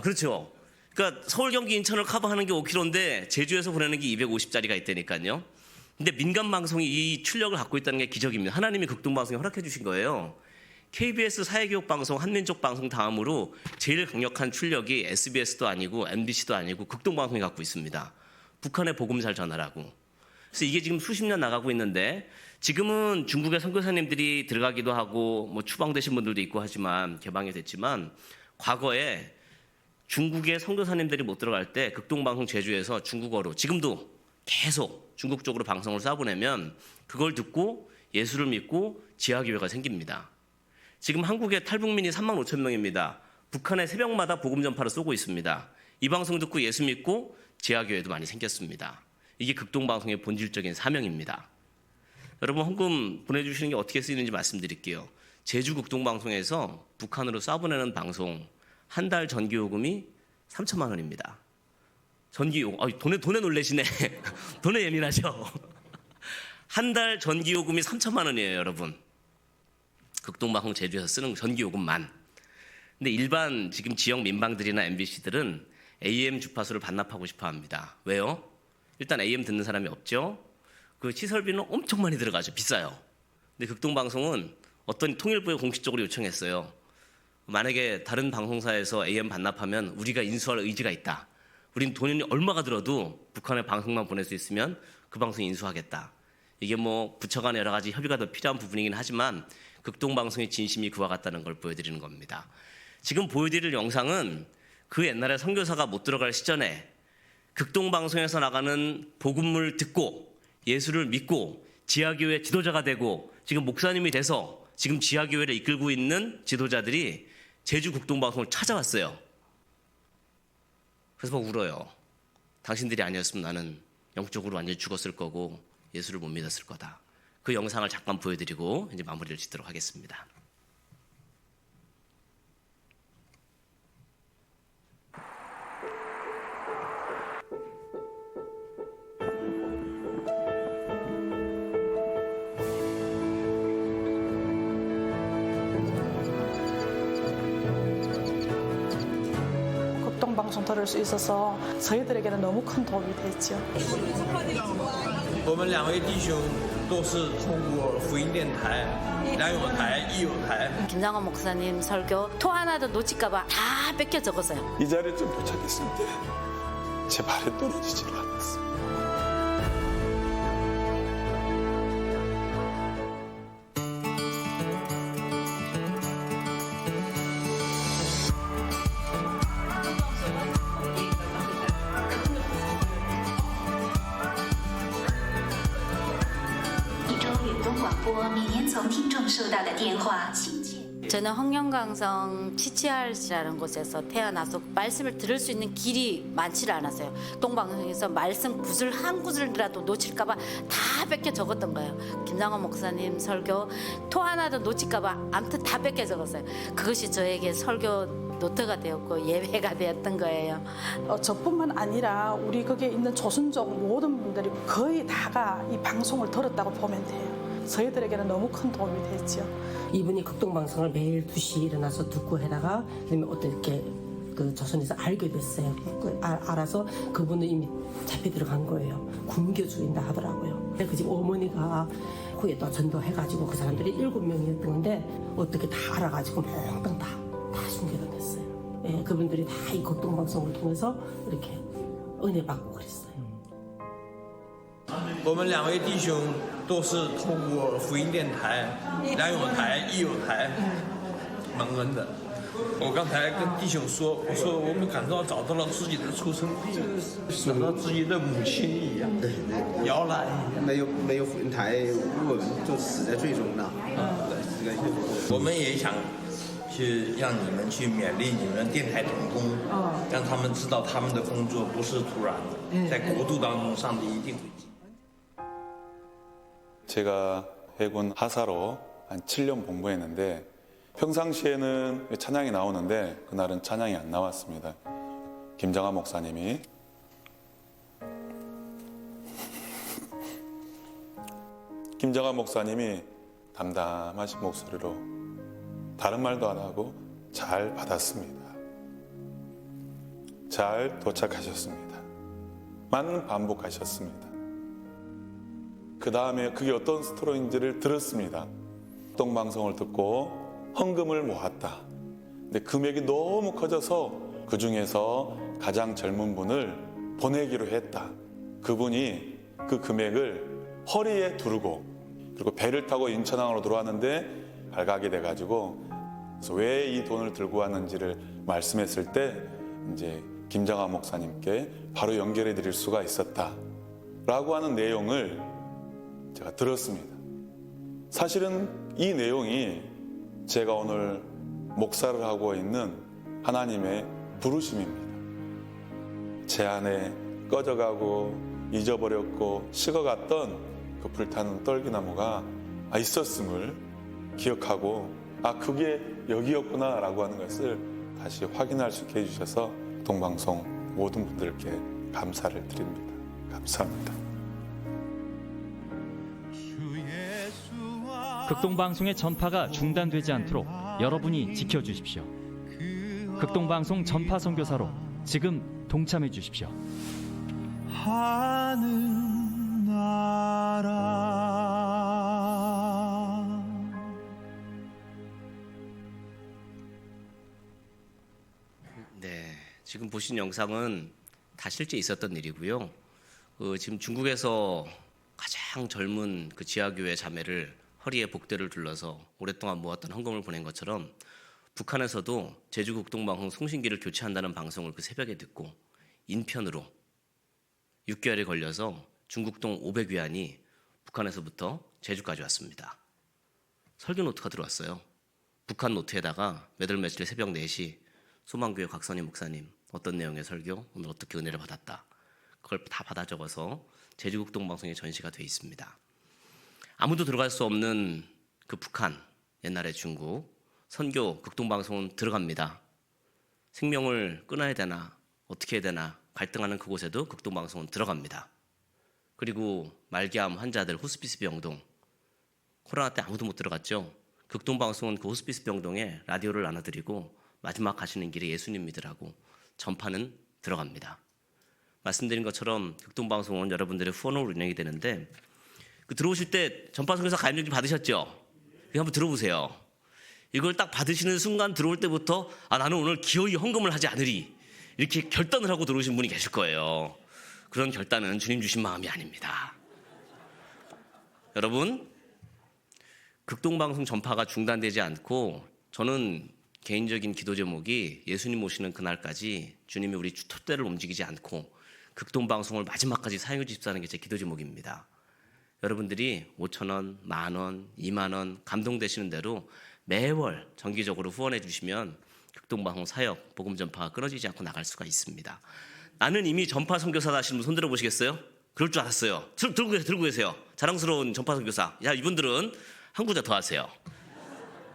그렇죠. 그러니까 서울, 경기, 인천을 커버하는 게 5km인데 제주에서 보내는 게 250짜리가 있다니까요. 근데 민간 방송이 이 출력을 갖고 있다는 게 기적입니다. 하나님이 극동방송에 허락해 주신 거예요. KBS 사회교육 방송, 한민족 방송 다음으로 제일 강력한 출력이 SBS도 아니고 MBC도 아니고 극동방송이 갖고 있습니다. 북한의 복음 잘 전하라고. 그래서 이게 지금 수십 년 나가고 있는데 지금은 중국의 선교사님들이 들어가기도 하고 뭐 추방되신 분들도 있고 하지만 개방이 됐지만 과거에 중국의 선교사님들이 못 들어갈 때 극동방송 제주에서 중국어로 지금도 계속 중국 쪽으로 방송을 쏴보내면 그걸 듣고 예수를 믿고 지하교회가 생깁니다. 지금 한국의 탈북민이 35,000명입니다. 북한의 새벽마다 복음 전파를 쏘고 있습니다. 이 방송 듣고 예수 믿고 지하교회도 많이 생겼습니다. 이게 극동방송의 본질적인 사명입니다. 여러분 헌금 보내주시는 게 어떻게 쓰이는지 말씀드릴게요. 제주 극동방송에서 북한으로 쏴보내는 방송 한 달 전기요금이 3천만 원입니다. 전기요금, 돈에 놀래시네. 돈에 예민하죠. 한 달 전기요금이 3천만 원이에요, 여러분. 극동방송 제주에서 쓰는 전기요금만. 근데 일반 지금 지역 민방들이나 MBC들은 AM 주파수를 반납하고 싶어 합니다. 왜요? 일단 AM 듣는 사람이 없죠. 그 시설비는 엄청 많이 들어가죠. 비싸요. 근데 극동방송은 어떤 통일부에 공식적으로 요청했어요. 만약에 다른 방송사에서 AM 반납하면 우리가 인수할 의지가 있다. 우린 돈이 얼마가 들어도 북한에 방송만 보낼 수 있으면 그 방송 인수하겠다. 이게 뭐 부처 간의 여러 가지 협의가 더 필요한 부분이긴 하지만 극동방송의 진심이 그와 같다는 걸 보여드리는 겁니다. 지금 보여드릴 영상은 그 옛날에 선교사가 못 들어갈 시전에 극동방송에서 나가는 복음을 듣고 예수를 믿고 지하교회 지도자가 되고 지금 목사님이 돼서 지금 지하교회를 이끌고 있는 지도자들이 제주 극동방송을 찾아왔어요. 그래서 막 울어요. 당신들이 아니었으면 나는 영적으로 완전히 죽었을 거고 예수를 못 믿었을 거다. 그 영상을 잠깐 보여드리고 이제 마무리를 짓도록 하겠습니다. 극동방송 들을 수 있어서 저희들에게는 너무 큰 도움이 됐죠. 我们两位弟兄都是通过福音电台、良友台、益友台。 김장원 목사님 설교 토 하나도 놓칠까봐 다 뺏겨 적었어요. 이 자리에 좀 도착했을 때 제 발에 떨어지질 않았습니다. 저는 홍영강성 치치알시라는 곳에서 태어나서 말씀을 들을 수 있는 길이 많지를 않았어요. 동방송에서 말씀 구슬 한 구슬이라도 놓칠까봐 다 뺏겨 적었던 거예요. 김장원 목사님 설교 토 하나도 놓칠까봐 아무튼 다 뺏겨 적었어요. 그것이 저에게 설교 노트가 되었고 예배가 되었던 거예요. 저뿐만 아니라 우리 거기에 있는 조선족 모든 분들이 거의 다가 이 방송을 들었다고 보면 돼요. 저희들에게는 너무 큰 도움이 됐죠. 이분이 극동방송을 매일 2시에 일어나서 듣고 해다가 그다음에 어떻게 그 조선에서 알게 됐어요. 알아서 그분은 이미 잡혀 들어간 거예요. 굶겨 죽인다 하더라고요. 그 집 어머니가 후에 또 전도해가지고 그 사람들이 7명이었던 건데 어떻게 다 알아가지고 몽땅 다 숨겨가 됐어요. 예, 그분들이 다 이 극동방송을 통해서 이렇게 은혜 받고 그랬어요. 我们两位弟兄都是通过福音电台、良友台、益友台蒙恩的。我刚才跟弟兄说，我说我们感到找到了自己的出生地，找到自己的母亲一样，摇篮一样。没有福音台，我们就死在最终了。我们也想去让你们去勉励你们电台同工，让他们知道他们的工作不是突然的，在国度当中，上帝一定会记。 제가 해군 하사로 한 7년 복무했는데 평상시에는 찬양이 나오는데 그날은 찬양이 안 나왔습니다. 김장하 목사님이 담담하신 목소리로 다른 말도 안 하고 잘 받았습니다. 잘 도착하셨습니다. 많은 반복하셨습니다. 그 다음에 그게 어떤 스토리인지를 들었습니다. 극동방송을 듣고 헌금을 모았다. 근데 금액이 너무 커져서 그 중에서 가장 젊은 분을 보내기로 했다. 그분이 그 금액을 허리에 두르고 그리고 배를 타고 인천항으로 들어왔는데 발각이 돼가지고 왜 이 돈을 들고 왔는지를 말씀했을 때 이제 김장하 목사님께 바로 연결해 드릴 수가 있었다라고 하는 내용을 제가 들었습니다. 사실은 이 내용이 제가 오늘 목사를 하고 있는 하나님의 부르심입니다. 제 안에 꺼져가고 잊어버렸고 식어갔던 그 불타는 떨기나무가 있었음을 기억하고 그게 여기였구나 라고 하는 것을 다시 확인할 수 있게 해주셔서 동방송 모든 분들께 감사를 드립니다. 감사합니다. 극동방송의 전파가 중단되지 않도록 여러분이 지켜주십시오. 극동방송 전파 선교사로 지금 동참해 주십시오. 하는 나라. 네, 지금 보신 영상은 다 실제 있었던 일이고요. 지금 중국에서 가장 젊은 그 지하교회 자매를 허리에 복대를 둘러서 오랫동안 모았던 헌금을 보낸 것처럼 북한에서도 제주국동방송 송신기를 교체한다는 방송을 그 새벽에 듣고 인편으로 6개월이 걸려서 중국동 500위안이 북한에서부터 제주까지 왔습니다. 설교 노트가 들어왔어요. 북한 노트에다가 매달 며칠 새벽 4시 소망교회 곽선희 목사님 어떤 내용의 설교, 오늘 어떻게 은혜를 받았다. 그걸 다 받아 적어서 제주국동방송에 전시가 돼 있습니다. 아무도 들어갈 수 없는 그 북한, 옛날의 중국, 선교 극동방송은 들어갑니다. 생명을 끊어야 되나 어떻게 해야 되나 갈등하는 그곳에도 극동방송은 들어갑니다. 그리고 말기암 환자들 호스피스 병동, 코로나 때 아무도 못 들어갔죠. 극동방송은 그 호스피스 병동에 라디오를 나눠드리고 마지막 가시는 길에 예수님 믿으라고 전파는 들어갑니다. 말씀드린 것처럼 극동방송은 여러분들의 후원으로 운영이 되는데 들어오실 때 전파선교사 가입료지 받으셨죠? 이거 한번 들어보세요. 이걸 딱 받으시는 순간 들어올 때부터 나는 오늘 기어이 헌금을 하지 않으리 이렇게 결단을 하고 들어오신 분이 계실 거예요. 그런 결단은 주님 주신 마음이 아닙니다. 여러분, 극동방송 전파가 중단되지 않고 저는 개인적인 기도 제목이 예수님 오시는 그날까지 주님이 우리 촛대를 움직이지 않고 극동방송을 마지막까지 사용해 주십사는 게 제 기도 제목입니다. 여러분들이 5,000원, 10,000원, 20,000원 감동되시는 대로 매월 정기적으로 후원해 주시면 극동방송 사역, 복음 전파가 끊어지지 않고 나갈 수가 있습니다. 나는 이미 전파 선교사다 하시는 분 손들어 보시겠어요? 그럴 줄 알았어요. 들고 계세요. 자랑스러운 전파 선교사. 야, 이분들은 한 구자 더 하세요.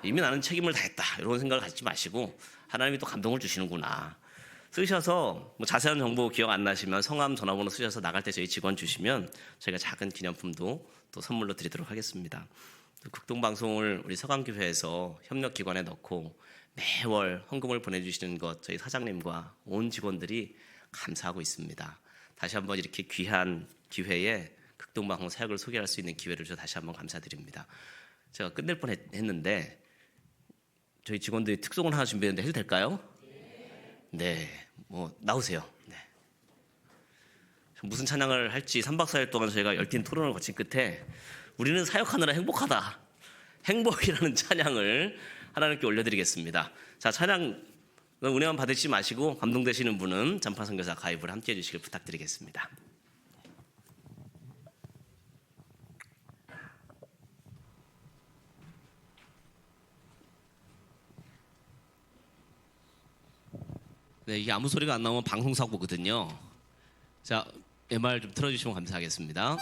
이미 나는 책임을 다했다. 이런 생각을 갖지 마시고 하나님이 또 감동을 주시는구나. 쓰셔서 자세한 정보 기억 안 나시면 성함 전화번호 쓰셔서 나갈 때 저희 직원 주시면 저희가 작은 기념품도 또 선물로 드리도록 하겠습니다. 극동방송을 우리 서강교회에서 협력기관에 넣고 매월 헌금을 보내주시는 것 저희 사장님과 온 직원들이 감사하고 있습니다. 다시 한번 이렇게 귀한 기회에 극동방송 사역을 소개할 수 있는 기회를 주셔서 다시 한번 감사드립니다. 제가 끝낼 뻔했는데 저희 직원들이 특송을 하나 준비했는데 해도 될까요? 네, 나오세요. 네. 무슨 찬양을 할지 3박 4일 동안 저희가 열띤 토론을 거친 끝에 우리는 사역하느라 행복하다. 행복이라는 찬양을 하나님께 올려드리겠습니다. 자, 찬양 은혜만 받으시지 마시고 감동되시는 분은 전파선교사 가입을 함께 해주시길 부탁드리겠습니다. 네, 이게 아무 소리가 안 나오면 방송사고거든요. 자, MR 좀 틀어주시면 감사하겠습니다.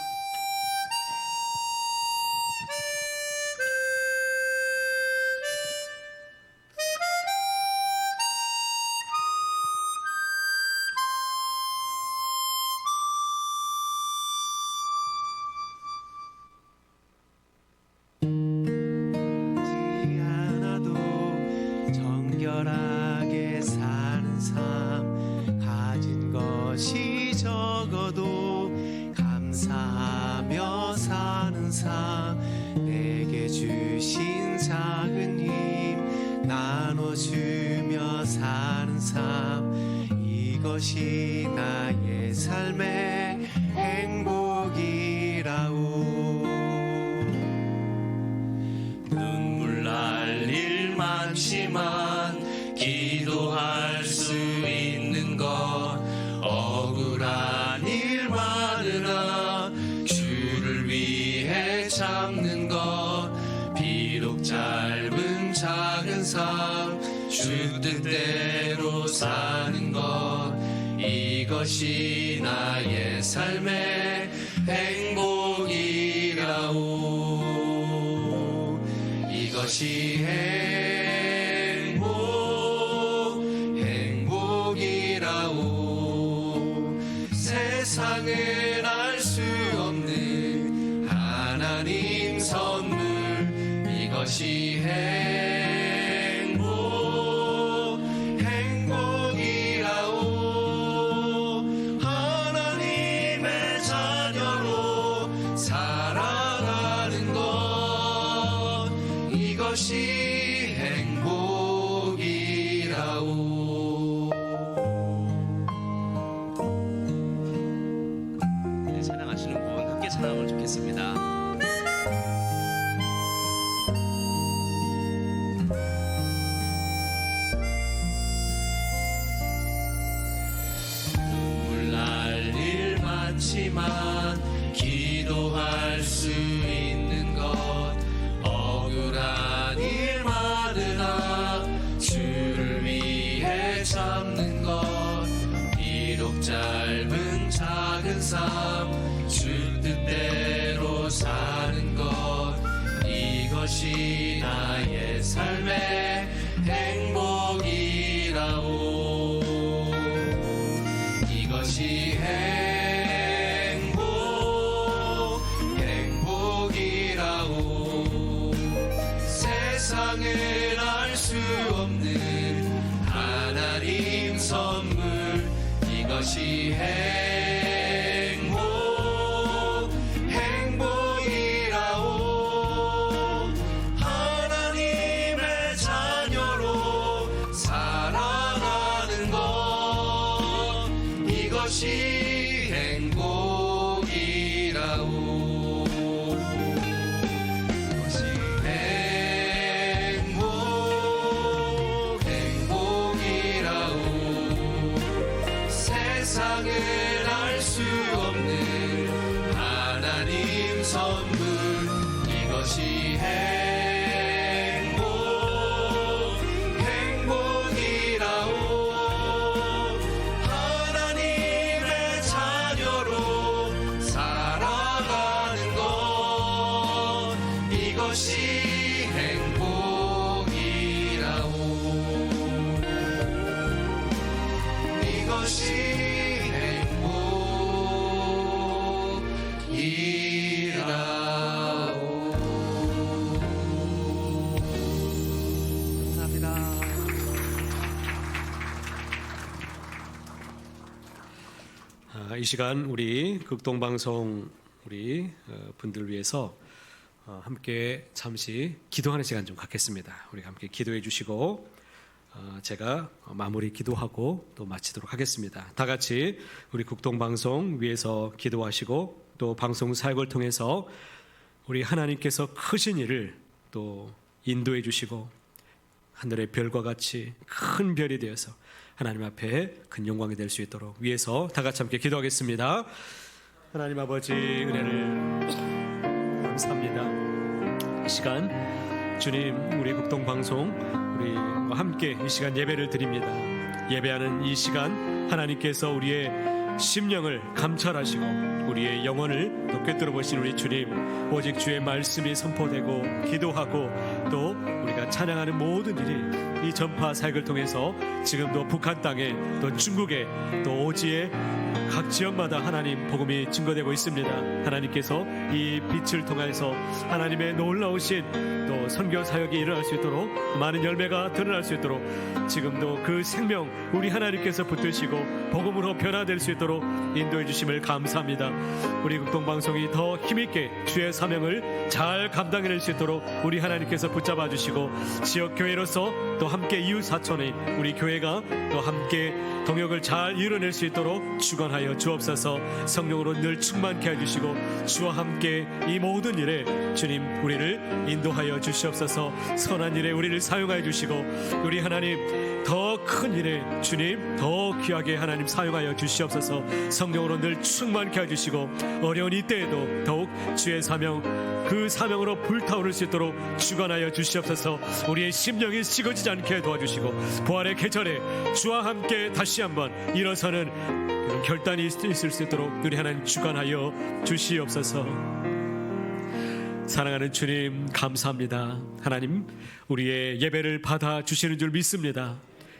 정결하게 사는 삶 가진 것이 적어도 감사하며 사는 삶 내게 주신 작은 힘 나눠주며 사는 삶 이것이 나의 삶의 행복이라오 눈물 날 일 많지만 기도할 수 있는 것 억울한 일 많으나 주를 위해 참는 것 비록 짧은 작은 삶 주 뜻대로 사는 것 이것이 나의 삶의 행복이라오 이것이 행복이라오 세상은 알 수 없는 하나님 선물 이것이 행복이라오 사랑하는 것 이것이 행복이라오. 네, 찬양하시는 분 함께 찬양하면 좋겠습니다. 눈물 날 일 많지만 기도할 수 있는 것 억울한 일 많으나 주를 위해 참는 것 비록 짧은 작은 삶 주 뜻대로 사는 것 이것이 나의 삶의 행복이라오. 이것이 행복이라오. 세상은 알 수 없는 하나님 선물 이것이 행복이라오. 하나님의 자녀로 살아가는 것 이것이 행복이라오. 이것이 행복이라오. 세상은 알 수 없는 하나님 선물 이것이 행복이라오. 하나님의 자녀로 살아가는 것 이것이 행복이라오. 이것이 이 시간 우리 극동방송 우리 분들 위해서 함께 잠시 기도하는 시간 좀 갖겠습니다. 우리 함께 기도해 주시고 제가 마무리 기도하고 또 마치도록 하겠습니다. 다 같이 우리 극동방송 위해서 기도하시고 또 방송 사역을 통해서 우리 하나님께서 크신 일을 또 인도해 주시고 하늘의 별과 같이 큰 별이 되어서 하나님 앞에 큰 영광이 될 수 있도록 위해서 다 같이 함께 기도하겠습니다. 하나님 아버지 은혜를 감사합니다. 이 시간 주님 우리 극동방송 우리와 함께 이 시간 예배를 드립니다. 예배하는 이 시간 하나님께서 우리의 심령을 감찰하시고 우리의 영혼을 높게 들어보신 우리 주님 오직 주의 말씀이 선포되고 기도하고 또 우리가 찬양하는 모든 일이 이 전파 사역을 통해서 지금도 북한 땅에 또 중국에 또 오지에 각 지역마다 하나님 복음이 증거되고 있습니다. 하나님께서 이 빛을 통해서 하나님의 놀라우신 또 선교 사역이 일어날 수 있도록 많은 열매가 드러날 수 있도록 지금도 그 생명 우리 하나님께서 붙드시고 복음으로 변화될 수 있도록 인도해 주심을 감사합니다. 우리 극동방송이 더 힘있게 주의 사명을 잘 감당해낼 수 있도록 우리 하나님께서 붙잡아 주시고 지역교회로서 또 함께 이웃 사촌인 우리 교회가 또 함께 동역을 잘 이뤄낼 수 있도록 주관하여 주옵소서. 성령으로 늘 충만케 해주시고 주와 함께 이 모든 일에 주님 우리를 인도하여 주시옵소서. 선한 일에 우리를 사용하여 주시고 우리 하나님 더 큰 일에 주님 더 귀하게 하나님 사용하여 주시옵소서. 성령으로 늘 충만케 해주시고 어려운 이때에도 더욱 주의 사명 그 사명으로 불타오를 수 있도록 주관하여 주시옵소서. 우리의 심령이 식어지지 않게 도와주시고 부활의 계절에 주와 함께 다시 한번 일어서는 그런 결단이 있을 수 있도록 우리 하나님 주관하여 주시옵소서. 사랑하는 주님 감사합니다. 하나님 우리의 예배를 받아 주시는 줄 믿습니다.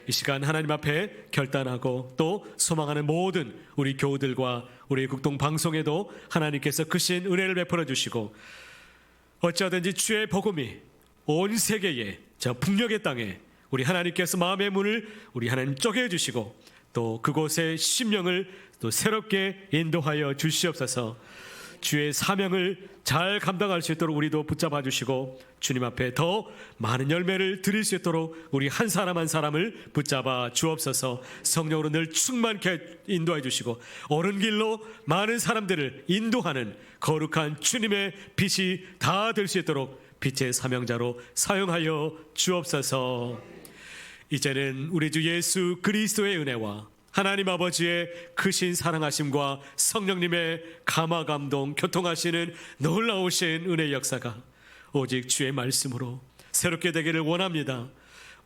이 시간 하나님 앞에 결단하고 또 소망하는 모든 우리 교우들과 우리 극동방송에도 하나님께서 크신 은혜를 베풀어 주시고 어찌하든지 주의 복음이 온 세계에 저 북녘의 땅에 우리 하나님께서 마음의 문을 우리 하나님 쪼개 주시고 또 그곳의 심령을 또 새롭게 인도하여 주시옵소서. 주의 사명을 잘 감당할 수 있도록 우리도 붙잡아 주시고 주님 앞에 더 많은 열매를 드릴 수 있도록 우리 한 사람 한 사람을 붙잡아 주옵소서. 성령으로 늘 충만케 인도해 주시고 옳은 길로 많은 사람들을 인도하는 거룩한 주님의 빛이 다 될 수 있도록 빛의 사명자로 사용하여 주옵소서. 이제는 우리 주 예수 그리스도의 은혜와 하나님 아버지의 크신 사랑하심과 성령님의 감화 감동 교통하시는 놀라우신 은혜의 역사가 오직 주의 말씀으로 새롭게 되기를 원합니다.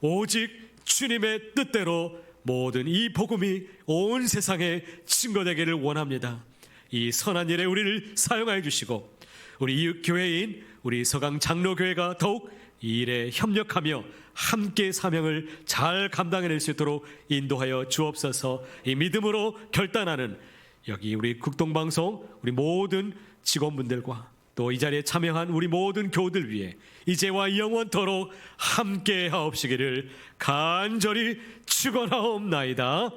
오직 주님의 뜻대로 모든 이 복음이 온 세상에 증거되기를 원합니다. 이 선한 일에 우리를 사용하여 주시고 우리 이웃 교회인 우리 서강 장로교회가 더욱 이 일에 협력하며 함께 사명을 잘 감당해낼 수 있도록 인도하여 주옵소서. 이 믿음으로 결단하는 여기 우리 극동방송 우리 모든 직원분들과 또 이 자리에 참여한 우리 모든 교우들 위해 이제와 영원토록 함께 하옵시기를 간절히 축원하옵나이다.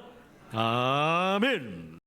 아멘.